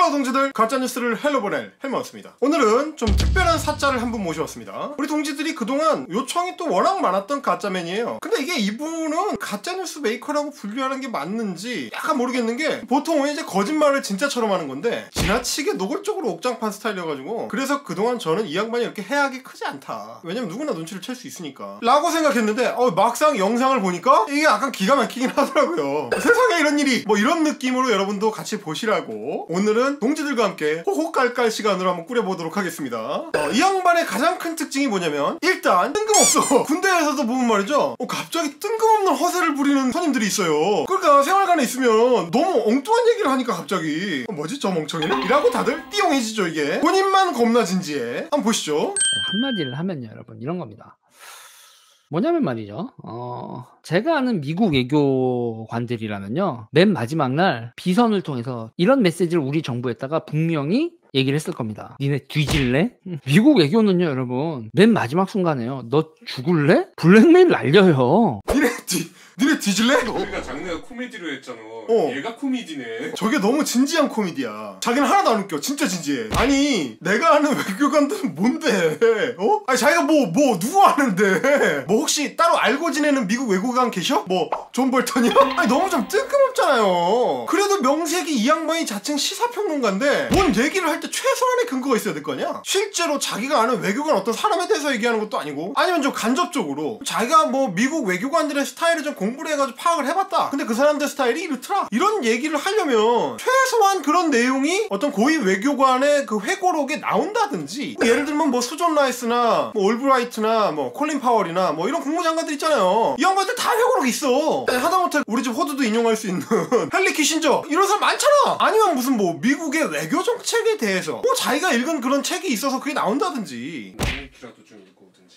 할로 동지들, 가짜뉴스를 헬로 보낼 헬마우스입니다. 오늘은 좀 특별한 사자를 한 분 모셔왔습니다. 우리 동지들이 그동안 요청이 또 워낙 많았던 가짜맨이에요. 근데 이게 이분은 가짜뉴스 메이커라고 분류하는 게 맞는지 약간 모르겠는 게, 보통은 이제 거짓말을 진짜처럼 하는 건데 지나치게 노골적으로 옥장판 스타일이어가지고, 그래서 그동안 저는 이 양반이 이렇게 해악이 크지 않다, 왜냐면 누구나 눈치를 챌 수 있으니까 라고 생각했는데, 막상 영상을 보니까 이게 약간 기가 막히긴 하더라고요. 세상에 이런 일이, 뭐 이런 느낌으로 여러분도 같이 보시라고 오늘은 동지들과 함께 호호깔깔 시간으로 한번 꾸려보도록 하겠습니다. 이 양반의 가장 큰 특징이 뭐냐면, 일단 뜬금없어. 군대에서도 보면 말이죠, 갑자기 뜬금없는 허세를 부리는 선임들이 있어요. 그러니까 생활관에 있으면 너무 엉뚱한 얘기를 하니까 갑자기 뭐지 저 멍청이는? 이라고 다들 띠용해지죠. 이게 본인만 겁나 진지해. 한번 보시죠. 한마디를 하면요 여러분, 이런 겁니다. 뭐냐면 말이죠, 제가 아는 미국 외교관들이라면요, 맨 마지막 날 비선을 통해서 이런 메시지를 우리 정부에다가 분명히 얘기를 했을 겁니다. 니네 뒤질래? 미국 외교는요 여러분, 맨 마지막 순간에요, 너 죽을래? 블랙메일 날려요. 니네 뒤질래? 우리가 장르가 코미디로 했잖아. 얘가 코미디네. 저게 너무 진지한 코미디야. 자기는 하나도 안 웃겨. 진짜 진지해. 아니, 내가 아는 외교관들은 뭔데? 아니, 자기가 누구 아는데? 뭐 혹시 따로 알고 지내는 미국 외교관 계셔? 뭐 존 볼턴이요? 아니, 너무 좀 뜬금없잖아요. 그래도 명색이 이 양반이 자칭 시사평론가인데 뭔 얘기를 할 때 최소한의 근거가 있어야 될 거 아니야? 실제로 자기가 아는 외교관 어떤 사람에 대해서 얘기하는 것도 아니고, 아니면 좀 간접적으로 자기가 뭐 미국 외교관들의 스타일을 좀 공부를 해가지고 파악을 해봤다, 근데 그 사람들 스타일이 이렇더라, 이런 얘기를 하려면 최소한 그런 내용이 어떤 고위 외교관의 그 회고록에 나온다든지, 예를 들면 뭐 수존 라이스나 뭐 올브라이트나 뭐 콜린 파월이나 뭐 이런 국무장관들 있잖아요. 이 양반들 다 회고록이 있어. 하다못해 우리 집 호두도 인용할 수 있는 헨리 키신저, 이런 사람 많잖아. 아니면 무슨 뭐 미국의 외교 정책에 대해서 뭐 자기가 읽은 그런 책이 있어서 그게 나온다든지. 나무위키라도 좀 읽어오든지.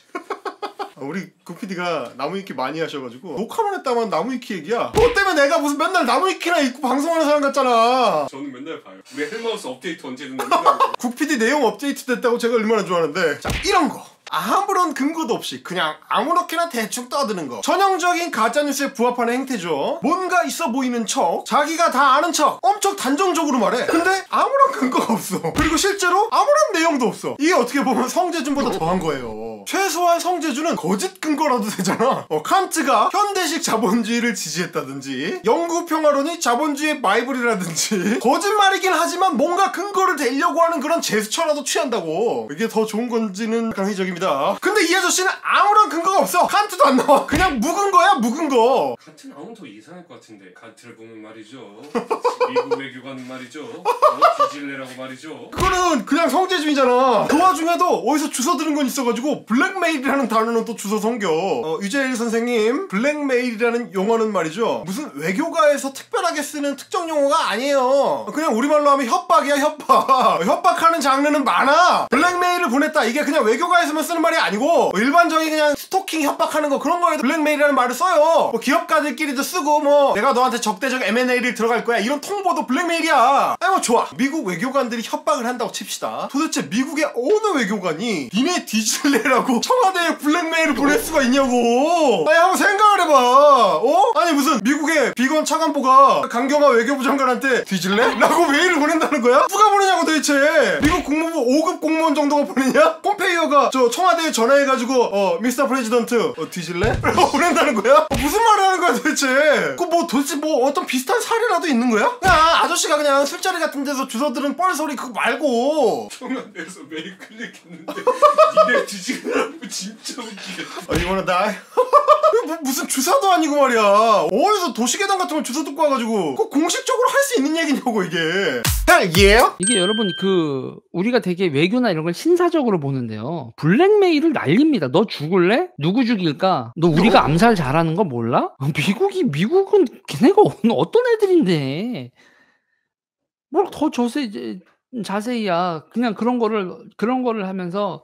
우리 구피디가 나무위키 많이 하셔가지고 녹화만 했다만 나무위키 얘기야. 너 때문에 내가 무슨 맨날 나무위키나 읽고 방송하는 사람 같잖아. 저는 맨날 봐요. 우리 헬마우스 업데이트 언제 듣는다고. 구피디 내용 업데이트 됐다고 제가 얼마나 좋아하는데. 자, 이런 거 아무런 근거도 없이 그냥 아무렇게나 대충 떠드는 거, 전형적인 가짜뉴스에 부합하는 행태죠. 뭔가 있어 보이는 척, 자기가 다 아는 척 엄청 단정적으로 말해. 근데 아무런 근거가 없어. 그리고 실제로 아무런 내용도 없어. 이게 어떻게 보면 성재준보다 더한 거예요. 최소한 성재준은 거짓 근거라도 되잖아. 칸트가 현대식 자본주의를 지지했다든지, 영구 평화론이 자본주의의 바이블이라든지, 거짓말이긴 하지만 뭔가 근거를 대려고 하는 그런 제스처라도 취한다고. 이게 더 좋은 건지는 강의적입니다. 근데 이 아저씨는 아무런 근거가 없어. 칸트도 안 나와. 그냥 묵은 거야, 묵은 거. 칸트 나오면 더 이상할 것 같은데. 칸트를 보면 말이죠, 미국 외교관은 말이죠, 뒤질래라고 말이죠. 그거는 그냥 성재준이잖아. 그 와중에도 어디서 주워 들은 건 있어가지고 블랙메일이라는 단어는 또 주워 섬겨. 유재일 선생님, 블랙메일이라는 용어는 말이죠, 무슨 외교가에서 특별하게 쓰는 특정 용어가 아니에요. 그냥 우리말로 하면 협박이야, 협박. 협박하는 장르는 많아. 블랙메일을 보냈다, 이게 그냥 외교가에서만 쓰는 말이 아니고, 일반적인 그냥 스토킹 협박하는 거, 그런 거에도 블랙메일이라는 말을 써요. 뭐 기업가들끼리도 쓰고, 뭐 내가 너한테 적대적 M&A를 들어갈 거야, 이런 통보도 블랙메일이야. 아니 뭐 좋아, 미국 외교관들이 협박을 한다고 칩시다. 도대체 미국의 어느 외교관이 니네 뒤질래라고 청와대에 블랙메일을 보낼 수가 있냐고. 아니 한번 생각을 해봐. 아니 무슨 미국의 비건 차관보가 강경화 외교부 장관한테 뒤질래? 라고 메일을 보낸다는 거야? 누가 보내냐고 도대체. 미국 국무부 5급 공무원 정도가 보내냐? 폼페이오가 저 청와대에 전화해가지고 미스터 프레지던트 뒤질래? 라고 보낸다는 거야? 무슨 말을 하는 거야 도대체. 그 뭐 도대체 뭐 어떤 비슷한 사례라도 있는 거야? 그냥 아저씨가 그냥 술자리 같은 데서 주워들은 뻘소리 그거 말고. 청와대에서 메일 클릭했는데 니네 뒤질래라고. 진짜 웃기겠다. 이거는 나 무슨 주사도 아니고 말이야. 어디서 도시계단 같은 걸 주워 듣고 와가지고 그거 공식적으로 할 수 있는 얘기냐고 이게. 이게 여러분, 우리가 되게 외교나 이런 걸 신사적으로 보는데요, 블랙메일을 날립니다. 너 죽을래? 누구 죽일까? 너 우리가 암살 잘하는 거 몰라? 미국은 걔네가 어떤 애들인데 뭘 더 자세히야. 그냥 그런 거를 하면서.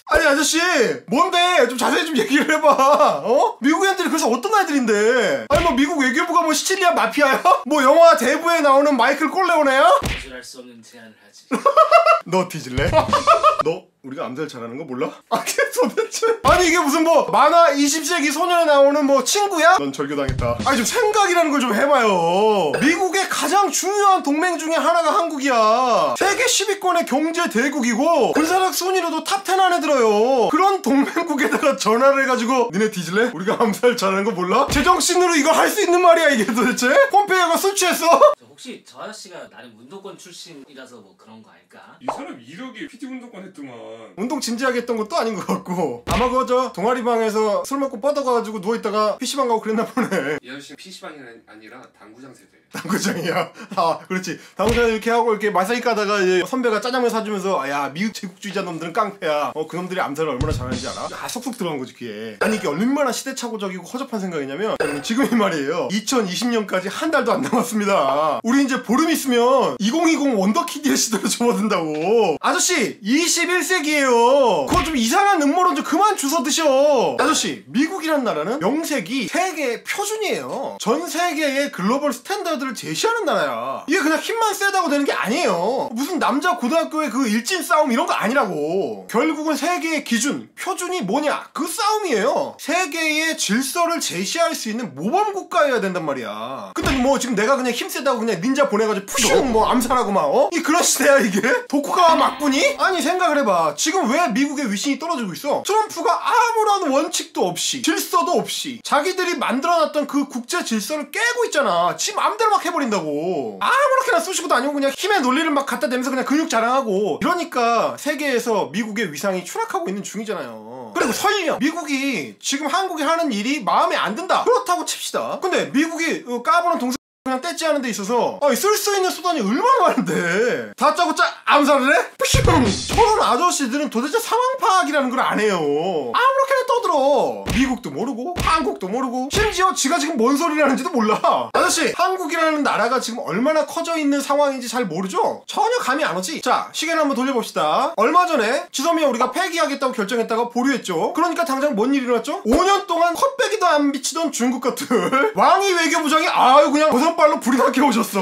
아니 아저씨 뭔데? 좀 자세히 좀 얘기를 해봐. 미국 애들이 그래서 어떤 애들인데? 아니 뭐 미국 외교부가 뭐 시칠리아 마피아야? 뭐 영화 대부에 나오는 마이클 콜레오네야? 거절할 수 없는 제안을 하지. 너 뒤질래? 너 우리가 암살 잘하는 거 몰라? 아니 도대체 아니 이게 무슨 뭐 만화 20세기 소년에 나오는 뭐 친구야? 넌 절교당했다. 아니 좀 생각이라는 걸 좀 해봐요. 미국의 가장 중요한 동맹 중에 하나가 한국이야. 세계 10위권의 경제 대국이고 군사력 순위로도 탑10 안에 들어요. 그런 동맹국에다가 전화를 해가지고 니네 뒤질래? 우리가 암살 잘하는 거 몰라? 제정신으로 이걸 할 수 있는 말이야 이게 도대체? 폼페이오가 술 취했어? 혹시 저 아저씨가 나름 운동권 출신이라서 뭐 그런 거 아닐까? 이 사람 이력이 PT 운동권 했더만. 운동 진지하게 했던 것도 아닌 것 같고 아마 그저 동아리방에서 술 먹고 뻗어가지고 누워있다가 PC방 가고 그랬나 보네. 이 아저씨는 PC방이 아니라 당구장 세대. 당구장이야. 아 그렇지. 당구장 이렇게 하고 이렇게 마사지 까다가 이제 선배가 짜장면 사주면서 야 미국 제국주의자 놈들은 깡패야. 그놈들이 암살을 얼마나 잘하는지 알아? 아 쏙쏙 들어간 거지 귀에. 아니 이게 얼마나 시대착오적이고 허접한 생각이냐면 지금이 말이에요. 2020년까지 한 달도 안 남았습니다. 우리 이제 보름 있으면 2020 원더키드의 시대로 접어든다고. 아저씨 21세기예요. 그거 좀 이상한 음모론 좀 그만 주워 드셔. 아저씨 미국이란 나라는 명색이 세계의 표준이에요. 전 세계의 글로벌 스탠다드를 제시하는 나라야. 이게 그냥 힘만 세다고 되는 게 아니에요. 무슨 남자 고등학교의 그 일진 싸움 이런 거 아니라고. 결국은 세계의 기준, 표준이 뭐냐 그 싸움이에요. 세계의 질서를 제시할 수 있는 모범 국가여야 된단 말이야. 근데 뭐 지금 내가 그냥 힘 세다고 그냥 닌자 보내가지고 푸슝 뭐 암살하고 막 이 그런 시대야 이게? 도쿠가와 막부니? 아니 생각을 해봐. 지금 왜 미국의 위신이 떨어지고 있어? 트럼프가 아무런 원칙도 없이 질서도 없이 자기들이 만들어놨던 그 국제 질서를 깨고 있잖아. 지 맘대로 막 해버린다고. 아무렇게나 쑤시고 다니고 그냥 힘의 논리를 막 갖다 대면서 그냥 근육 자랑하고. 이러니까 세계에서 미국의 위상이 추락하고 있는 중이잖아요. 그리고 설령 미국이 지금 한국이 하는 일이 마음에 안 든다 그렇다고 칩시다. 근데 미국이 까부는 동생 그냥 떼찌 하는 데 있어서 쓸 수 있는 수단이 얼마나 많은데 다짜고짜 암살을 해? 뿌슝! 저런 아저씨들은 도대체 상황 파악이라는 걸 안 해요. 아무렇게나 떠들어. 미국도 모르고 한국도 모르고 심지어 지가 지금 뭔 소리를 하는지도 몰라. 아저씨 한국이라는 나라가 지금 얼마나 커져 있는 상황인지 잘 모르죠? 전혀 감이 안 오지? 자 시계를 한번 돌려봅시다. 얼마 전에 지섬이와 우리가 폐기하겠다고 결정했다가 보류했죠. 그러니까 당장 뭔 일이 일어났죠? 5년 동안 컵배기도 안 비치던 중국 같은 왕이 외교부장이 아유 그냥 발로 불이 나게 오셨어.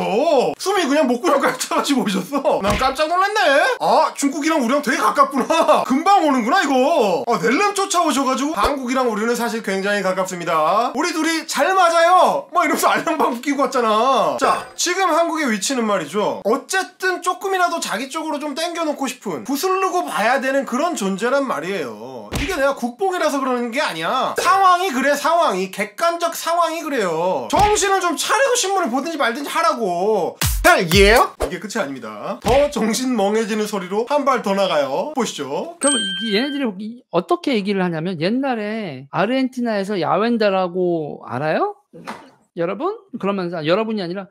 숨이 그냥 목구멍까지 차가지고 오셨어. 난 깜짝 놀랐네. 아 중국이랑 우리랑 되게 가깝구나. 금방 오는구나 이거. 낼름 쫓아오셔가지고 한국이랑 우리는 사실 굉장히 가깝습니다. 우리 둘이 잘 맞아요 막 이러면서 알랑방구 끼고 왔잖아. 자 지금 한국의 위치는 말이죠. 어쨌든 조금이라도 자기 쪽으로 좀 땡겨놓고 싶은 구슬르고 봐야 되는 그런 존재란 말이에요. 이게 내가 국뽕이라서 그러는 게 아니야. 상황이 그래. 상황이 객관적 상황이 그래요. 정신을 좀 차리고 신문을 보든지 말든지 하라고. 헬예요? 이게 끝이 아닙니다. 더 정신 멍해지는 소리로 한 발 더 나가요. 보시죠. 그럼 얘네들이 어떻게 얘기를 하냐면 옛날에 아르헨티나에서 야웬다라고 알아요? 여러분? 그러면서 여러분이 아니라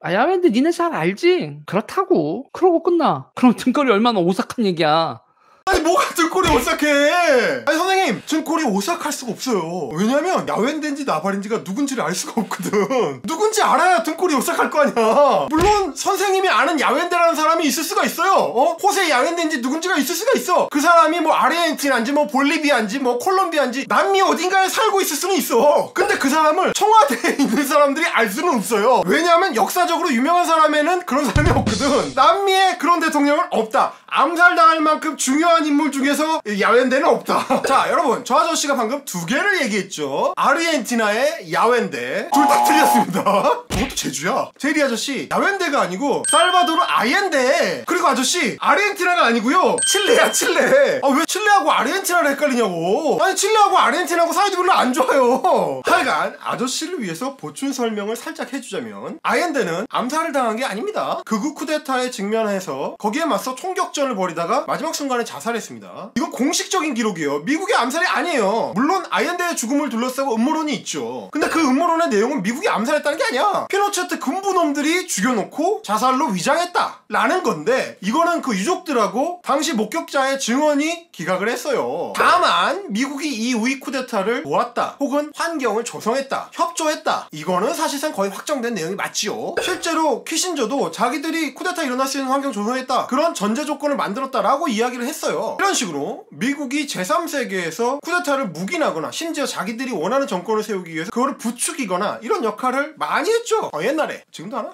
야웬데 니네 잘 알지? 그렇다고. 그러고 끝나. 그럼 등거리 얼마나 오싹한 얘기야. 아니 뭐가 등골이 오싹해. 아니 선생님 등골이 오싹할 수가 없어요. 왜냐면 야웬데인지 나발인지가 누군지를 알 수가 없거든. 누군지 알아야 등골이 오싹할 거 아니야. 물론 선생님이 아는 야웬데라는 사람이 있을 수가 있어요. 호세 야웬데인지 누군지가 있을 수가 있어. 그 사람이 뭐 아르헨티나인지 뭐 볼리비아인지 뭐 콜롬비아인지 남미 어딘가에 살고 있을 수는 있어. 근데 그 사람을 청와대에 있는 사람들이 알 수는 없어요. 왜냐하면 역사적으로 유명한 사람에는 그런 사람이 없거든. 남미에 그런 대통령은 없다. 암살당할 만큼 중요한 인물 중에서 야웬데는 없다. 자 여러분 저 아저씨가 방금 두 개를 얘기했죠. 아르헨티나의 야웬데 둘 다 틀렸습니다. 저것도 제주야. 제리 아저씨 야웬데가 아니고 살바도르 아옌데. 그리고 아저씨 아르헨티나가 아니고요 칠레야 칠레. 왜 칠레하고 아르헨티나를 헷갈리냐고. 아니 칠레하고 아르헨티나하고 사이도 별로 안 좋아요. 하여간 아저씨를 위해서 보충 설명을 살짝 해주자면 아옌데는 암살을 당한 게 아닙니다. 극우 쿠데타에 직면해서 거기에 맞서 총격전을 벌이다가 마지막 순간에 자살했습니다. 이건 공식적인 기록이에요. 미국의 암살이 아니에요. 물론 아옌데의 죽음을 둘러싸고 음모론이 있죠. 근데 그 음모론의 내용은 미국이 암살했다는 게 아니야. 피노체트 군부놈들이 죽여놓고 자살로 위장했다 라는 건데 이거는 그 유족들하고 당시 목격자의 증언이 기각을 했어요. 다만 미국이 이 우익 쿠데타를 도왔다 혹은 환경을 조성했다 협조했다 이거는 사실상 거의 확정된 내용이 맞지요. 실제로 키신저도 자기들이 쿠데타 일어날 수 있는 환경 조성했다 그런 전제 조건을 만들었다라고 이야기를 했어요. 이런 식으로 미국이 제3세계에서 쿠데타를 묵인하거나 심지어 자기들이 원하는 정권을 세우기 위해서 그거를 부추기거나 이런 역할을 많이 했죠. 옛날에. 지금도 하나?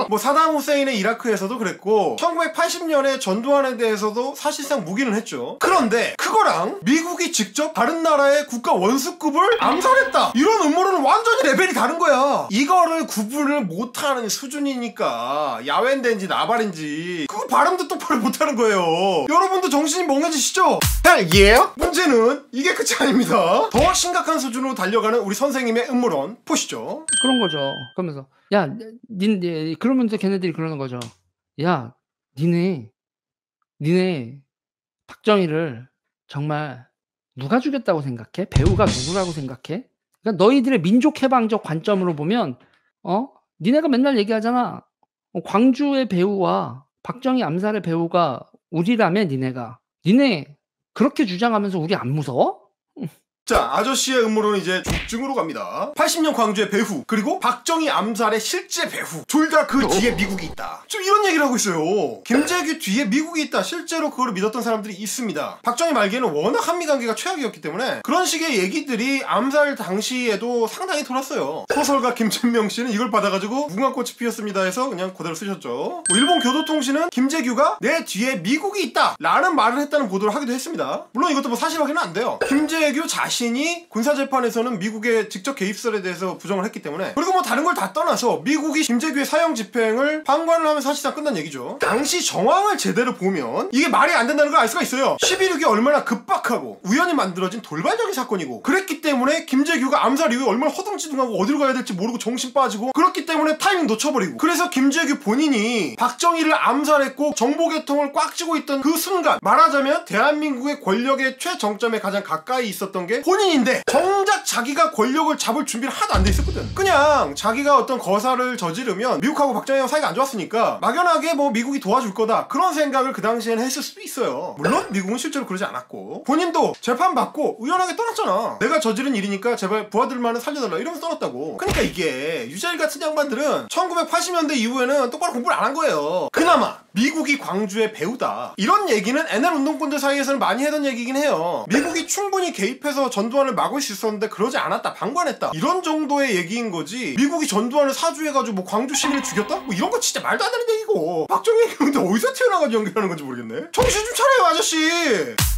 뭐 사담 후세인의 이라크에서도 그랬고 1980년에 전두환에 대해서도 사실상 묵인을 했죠. 그런데 그거랑 미국이 직접 다른 나라의 국가 원수급을 암살했다 이런 음모론은 완전히 레벨이 다른 거야. 이거를 구분을 못하는 수준이니까 야웬데인지 나발인지 그거 발음도 똑바로 못하는 거예요. 여러분도 정신이 멍해지시죠? 헬예요? 문제는 이게 끝이 아닙니다. 더 심각한 수준으로 달려가는 우리 선생님의 음모론 보시죠. 그런 거죠. 그러면서 야, 그러면서 걔네들이 그러는 거죠. 야, 니네 박정희를 정말 누가 죽였다고 생각해? 배우가 누구라고 생각해? 그러니까 너희들의 민족해방적 관점으로 보면 니네가 맨날 얘기하잖아. 광주의 배우와 박정희 암살의 배우가 우리라면 니네 그렇게 주장하면서 우리 안 무서워? 자, 아저씨의 음모론은 이제 중증으로 갑니다. 80년 광주의 배후 그리고 박정희 암살의 실제 배후 둘 다 그 뒤에 미국이 있다. 좀 이런 얘기를 하고 있어요. 김재규 뒤에 미국이 있다. 실제로 그걸 믿었던 사람들이 있습니다. 박정희 말기에는 워낙 한미관계가 최악이었기 때문에 그런 식의 얘기들이 암살 당시에도 상당히 돌았어요. 소설가 김천명 씨는 이걸 받아가지고 무궁화꽃이 피었습니다 해서 그냥 그대로 쓰셨죠. 뭐 일본 교도통신은 김재규가 내 뒤에 미국이 있다 라는 말을 했다는 보도를 하기도 했습니다. 물론 이것도 뭐 사실 확인은 안 돼요. 김재규 자신이 군사재판에서는 미국의 직접 개입설에 대해서 부정을 했기 때문에 그리고 뭐 다른 걸 다 떠나서 미국이 김재규의 사형 집행을 방관을 하면서 사실상 끝난 얘기죠. 당시 정황을 제대로 보면 이게 말이 안 된다는 걸 알 수가 있어요. 11.6이 얼마나 급박하고 우연히 만들어진 돌발적인 사건이고 그랬기 때문에 김재규가 암살 이후에 얼마나 허둥지둥하고 어디로 가야 될지 모르고 정신 빠지고 그렇기 때문에 타이밍 놓쳐버리고 그래서 김재규 본인이 박정희를 암살했고 정보개통을 꽉 쥐고 있던 그 순간 말하자면 대한민국의 권력의 최정점에 가장 가까이 있었던 게 본인인데 정작 자기가 권력을 잡을 준비를 하나도 안 돼 있었거든. 그냥 자기가 어떤 거사를 저지르면 미국하고 박정희하고 사이가 안 좋았으니까 막연하게 뭐 미국이 도와줄 거다 그런 생각을 그 당시에는 했을 수도 있어요. 물론 미국은 실제로 그러지 않았고 본인도 재판받고 의연하게 떠났잖아. 내가 저지른 일이니까 제발 부하들만은 살려달라 이러면서 떠났다고. 그러니까 이게 유자일 같은 양반들은 1980년대 이후에는 똑바로 공부를 안 한 거예요. 그나마 미국이 광주의 배우다 이런 얘기는 NL 운동권들 사이에서는 많이 하던 얘기긴 해요. 미국이 충분히 개입해서 전두환을 막을 수 있었는데 그러지 않았다 방관했다 이런 정도의 얘기인 거지 미국이 전두환을 사주해가지고 뭐 광주 시민을 죽였다? 뭐 이런 거 진짜 말도 안 되는 얘기고 박정희 얘기인데 어디서 튀어나가지고 연결하는 건지 모르겠네. 정신 좀 차려요 아저씨.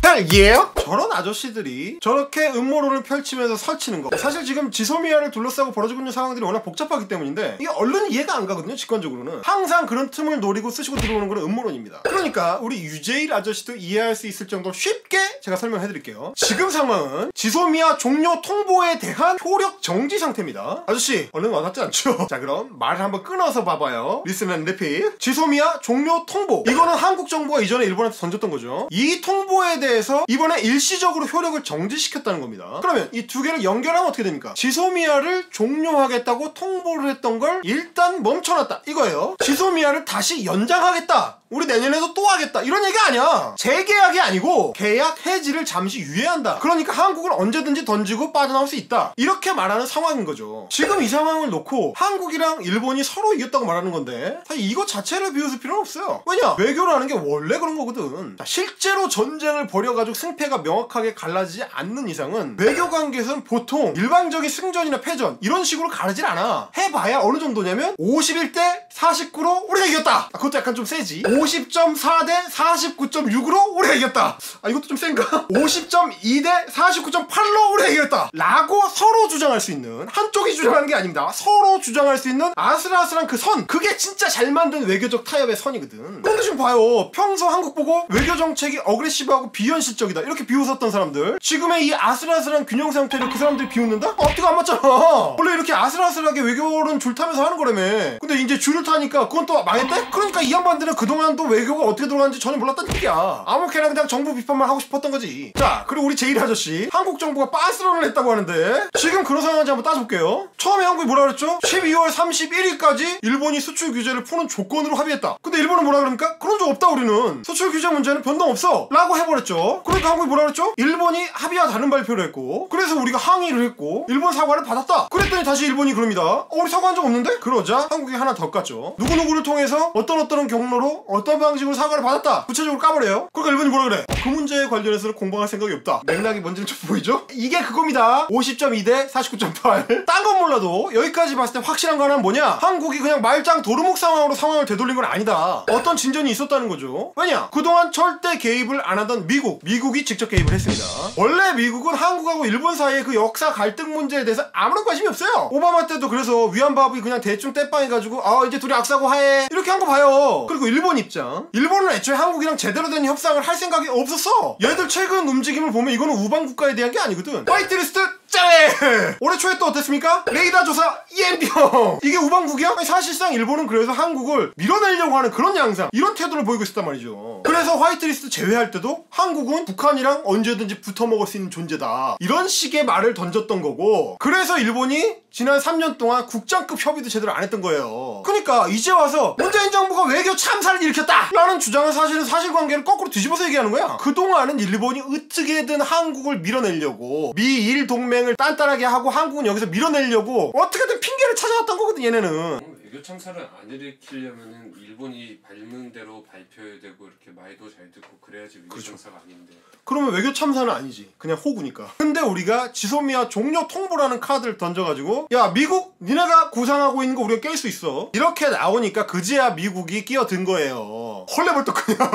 헬예요? 저런 아저씨들이 저렇게 음모론을 펼치면서 설치는 거 사실 지금 지소미아를 둘러싸고 벌어지고 있는 상황들이 워낙 복잡하기 때문인데 이게 얼른 이해가 안 가거든요. 직관적으로는 항상 그런 틈을 노리고 쓰시고 들어오는 건 음모론입니다. 그러니까 우리 유재일 아저씨도 이해할 수 있을 정도로 쉽게 제가 설명해드릴게요. 지금 상황은 지소미아 종료 통보에 대한 효력 정지 상태입니다. 아저씨 얼른 와닿지 않죠? 자 그럼 말을 한번 끊어서 봐봐요. 리슨 앤 리핏. 지소미아 종료 통보 이거는 한국 정부가 이전에 일본한테 던졌던 거죠. 이 통보에 대해서 이번에 일시적으로 효력을 정지시켰다는 겁니다. 그러면 이 두 개를 연결하면 어떻게 됩니까? 지소미아를 종료하겠다고 통보를 했던 걸 일단 멈춰놨다 이거예요. 지소미아를 다시 연장하겠다 우리 내년에도 또 하겠다 이런 얘기가 아니야. 재계약이 아니고 계약 해지를 잠시 유예한다. 그러니까 한국을 언제든지 던지고 빠져나올 수 있다 이렇게 말하는 상황인 거죠. 지금 이 상황을 놓고 한국이랑 일본이 서로 이겼다고 말하는 건데 사실 이거 자체를 비웃을 필요는 없어요. 왜냐? 외교라는 게 원래 그런 거거든. 자, 실제로 전쟁을 벌여가지고 승패가 명확하게 갈라지지 않는 이상은 외교관계에서는 보통 일반적인 승전이나 패전 이런 식으로 가르질 않아. 해봐야 어느 정도냐면 51대 49로 우리가 이겼다. 그것도 약간 좀 세지. 50.4 대 49.6으로 우리가 이겼다. 이것도 좀 센가? 50.2 대 49.8로 우리가 이겼다 라고 서로 주장할 수 있는 한쪽이 주장하는 게 아닙니다. 서로 주장할 수 있는 아슬아슬한 그 선 그게 진짜 잘 만든 외교적 타협의 선이거든. 그런데 지금 봐요. 평소 한국 보고 외교 정책이 어그레시브하고 비현실적이다 이렇게 비웃었던 사람들 지금의 이 아슬아슬한 균형 상태를 그 사람들이 비웃는다? 앞뒤가 안 맞잖아. 원래 이렇게 아슬아슬하게 외교는 줄 타면서 하는 거라며. 근데 이제 줄을 타니까 그건 또 망했대? 그러니까 이 양반들은 그동안 또 외교가 어떻게 돌아가는지 전혀 몰랐던 얘기야. 아무렇게나 그냥 정부 비판만 하고 싶었던 거지. 자 그리고 우리 제일 아저씨 한국 정부가 빤스런을 했다고 하는데 지금 그런 상황인지 한번 따져볼게요. 처음에 한국이 뭐라 그랬죠? 12월 31일까지 일본이 수출 규제를 푸는 조건으로 합의했다. 근데 일본은 뭐라 그러니까? 그런 적 없다 우리는. 수출 규제 문제는 변동 없어 라고 해버렸죠. 그러니까 한국이 뭐라 그랬죠? 일본이 합의와 다른 발표를 했고 그래서 우리가 항의를 했고 일본 사과를 받았다. 그랬더니 다시 일본이 그럽니다. 우리 사과한 적 없는데? 그러자 한국이 하나 더 깠죠. 물어봤죠. 누구누구를 통해서 어떤 경로로 어떤 방식으로 사과를 받았다. 구체적으로 까버려요. 그러니까 일본이 뭐라 그래? 그 문제에 관련해서는 공방할 생각이 없다. 맥락이 뭔지는 좀 보이죠? 이게 그겁니다. 50.2 대 49.8. 딴 건 몰라도 여기까지 봤을 때 확실한 거 하나는 뭐냐? 한국이 그냥 말짱 도루묵 상황으로 상황을 되돌린 건 아니다. 어떤 진전이 있었다는 거죠. 왜냐? 그동안 절대 개입을 안 하던 미국이 직접 개입을 했습니다. 원래 미국은 한국하고 일본 사이의 그 역사 갈등 문제에 대해서 아무런 관심이 없어요. 오바마 때도 그래서 위안부합의 그냥 대충 떼빵해가지고 이제 둘이 악사고 하해 이렇게 한 거 봐요. 그리고 일본 입장. 일본은 애초에 한국이랑 제대로 된 협상을 할 생각이 없었어. 얘들 최근 움직임을 보면 이거는 우방 국가에 대한 게 아니거든. 화이트리스트 짠! 올해 초에 또 어땠습니까? 레이더 조사 EMP형. 이게 우방국이야? 아니, 사실상 일본은 그래서 한국을 밀어내려고 하는 그런 양상, 이런 태도를 보이고 있었단 말이죠. 그래서 화이트리스트 제외할 때도 한국은 북한이랑 언제든지 붙어먹을 수 있는 존재다, 이런 식의 말을 던졌던 거고, 그래서 일본이 지난 3년 동안 국장급 협의도 제대로 안 했던 거예요. 그러니까 이제 와서 문재인 정부가 외교 참사를 일으켰다 라는 주장은 사실은 사실관계를 거꾸로 뒤집어서 얘기하는 거야. 그동안은 일본이 어떻게든 한국을 밀어내려고, 미일 동맹을 단단하게 하고 한국은 여기서 밀어내려고 어떻게든 핑계를 찾아왔던 거거든, 얘네는. 외교 참사를 안 일으키려면은 일본이 밟는 대로 발표해야 되고 이렇게 말도 잘 듣고 그래야지 외교 그렇죠. 참사가 아닌데. 그러면 외교 참사는 아니지. 그냥 호구니까. 근데 우리가 지소미아 종료 통보라는 카드를 던져가지고, 야 미국 니네가 구상하고 있는 거 우리가 깰 수 있어, 이렇게 나오니까 그제야 미국이 끼어든 거예요. 헐레벌떡 그냥.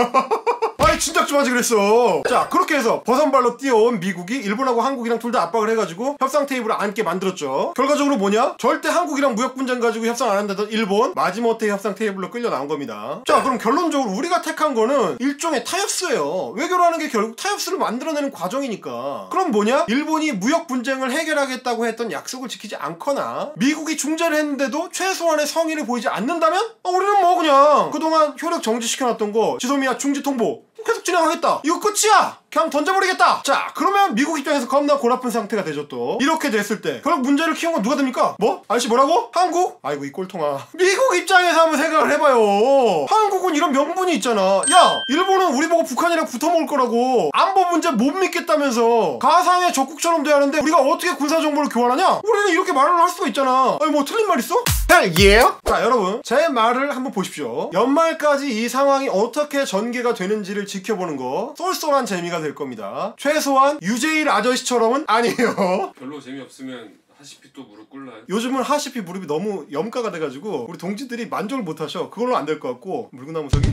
아이 진작 좀 하지 그랬어. 자, 그렇게 해서 버선발로 뛰어온 미국이 일본하고 한국이랑 둘 다 압박을 해가지고 협상 테이블을 앉게 만들었죠. 결과적으로 뭐냐? 절대 한국이랑 무역 분쟁 가지고 협상 안 한다던 일본, 마지못해 협상 테이블로 끌려 나온 겁니다. 자, 그럼 결론적으로 우리가 택한 거는 일종의 타협수예요. 외교라는 게 결국 타협수를 만들어내는 과정이니까. 그럼 뭐냐? 일본이 무역 분쟁을 해결하겠다고 했던 약속을 지키지 않거나 미국이 중재를 했는데도 최소한의 성의를 보이지 않는다면 우리는 뭐 그냥 그동안 효력 정지시켜놨던 거 지소미아 중지 통보 계속 진행하겠다, 이거 끝이야, 그냥 던져버리겠다. 자, 그러면 미국 입장에서 겁나 골아픈 상태가 되죠. 또 이렇게 됐을 때 결국 문제를 키운 건 누가 됩니까? 뭐? 아저씨 뭐라고? 한국? 아이고 이 꼴통아. 미국 입장에서 한번 생각을 해봐요. 한국은 이런 명분이 있잖아. 야, 일본은 우리 보고 북한이랑 붙어먹을 거라고 안보 문제 못 믿겠다면서 가상의 적국처럼 대하는데 우리가 어떻게 군사정보를 교환하냐? 우리는 이렇게 말을 할 수가 있잖아. 아니 뭐 틀린 말 있어? 헬예요? 자, 여러분 제 말을 한번 보십시오. 연말까지 이 상황이 어떻게 전개가 되는지를 지켜보는 거 쏠쏠한 재미가 될 겁니다. 최소한 유재일 아저씨처럼은 아니에요. 별로 재미없으면 하시피 또 무릎 꿇나요? 요즘은 하시피 무릎이 너무 염가가 돼가지고 우리 동지들이 만족을 못하셔. 그걸로 안 될 것 같고, 물구나무서기?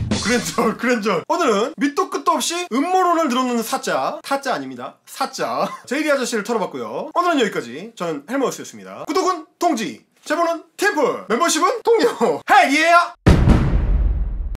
그랜절. 오늘은 밑도 끝도 없이 음모론을 늘어놓는 타짜 아닙니다, 사짜 제이리 아저씨를 털어봤고요. 오늘은 여기까지. 저는 헬머스였습니다. 구독은 동지, 제보는 팀플, 멤버십은 동료. 헬 예!